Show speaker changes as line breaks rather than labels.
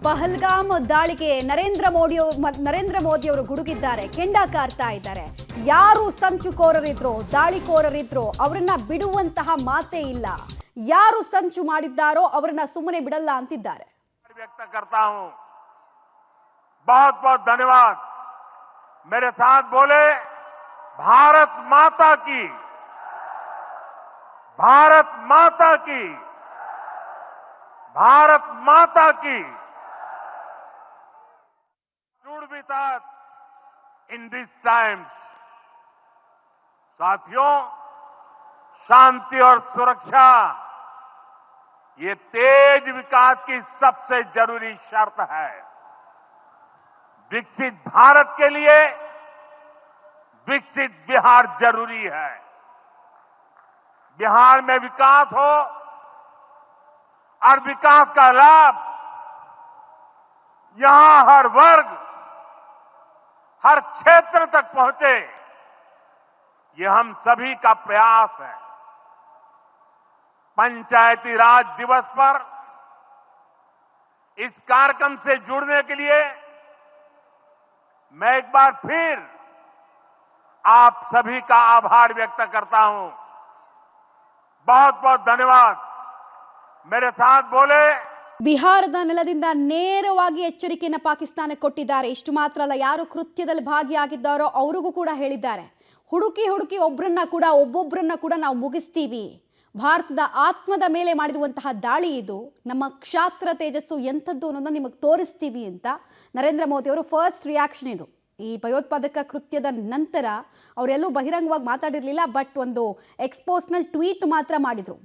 ಪಹಲ್ಗಾಮ್ ದಾಳಿಗೆ ನರೇಂದ್ರ ಮೋದಿ ಅವರು ಗುಡುಗಿದ್ದಾರೆ, ಕೆಂಡ ಕಾರ್ತಾ ಇದ್ದಾರೆ. ಯಾರು ಸಂಚುಕೋರರಿದ್ರು, ದಾಳಿಕೋರರಿದ್ರು ಅವರನ್ನ ಬಿಡುವಂತಹ ಮಾತೇ ಇಲ್ಲ. ಯಾರು ಸಂಚು ಮಾಡಿದ್ದಾರೋ ಅವರನ್ನ ಸುಮ್ಮನೆ ಬಿಡಲ್ಲ ಅಂತಿದ್ದಾರೆ.
व्यक्त करता हूं, बहुत बहुत धन्यवाद. मेरे साथ बोले भारत माता की, भारत माता की, भारत माता की. Stood with us in these times. साथियों, शांति और सुरक्षा ये तेज विकास की सबसे जरूरी शर्त है. विकसित भारत के लिए विकसित बिहार जरूरी है. बिहार में विकास हो और विकास का लाभ यहां हर वर्ग, हर क्षेत्र तक पहुंचे, ये हम सभी का प्रयास है. पंचायती राज दिवस पर इस कार्यक्रम से जुड़ने के लिए मैं एक बार फिर आप सभी का आभार व्यक्त करता हूं. बहुत बहुत धन्यवाद. मेरे साथ बोले
ಬಿಹಾರದ ನೆಲದಿಂದ ನೇರವಾಗಿ ಎಚ್ಚರಿಕೆಯನ್ನು ಪಾಕಿಸ್ತಾನಕ್ಕೆ ಕೊಟ್ಟಿದ್ದಾರೆ. ಇಷ್ಟು ಮಾತ್ರ ಅಲ್ಲ, ಯಾರು ಕೃತ್ಯದಲ್ಲಿ ಭಾಗಿಯಾಗಿದ್ದಾರೋ ಅವರಿಗೂ ಕೂಡ ಹೇಳಿದ್ದಾರೆ, ಹುಡುಕಿ ಒಬ್ಬೊಬ್ಬರನ್ನ ಕೂಡ ನಾವು ಮುಗಿಸ್ತೀವಿ. ಭಾರತದ ಆತ್ಮದ ಮೇಲೆ ಮಾಡಿರುವಂತಹ ದಾಳಿ ಇದು, ನಮ್ಮ ಕ್ಷಾತ್ರ ತೇಜಸ್ಸು ಎಂಥದ್ದು ಅನ್ನೋದನ್ನ ನಿಮಗೆ ತೋರಿಸ್ತೀವಿ ಅಂತ ನರೇಂದ್ರ ಮೋದಿ ಅವರು ಫಸ್ಟ್ ರಿಯಾಕ್ಷನ್ ಇದು. ಈ ಭಯೋತ್ಪಾದಕ ಕೃತ್ಯದ ನಂತರ ಅವರೆಲ್ಲೂ ಬಹಿರಂಗವಾಗಿ ಮಾತಾಡಿರಲಿಲ್ಲ, ಬಟ್ ಒಂದು ಎಕ್ಸ್ಪೋಸ್ನಲ್ ಟ್ವೀಟ್ ಮಾತ್ರ ಮಾಡಿದರು.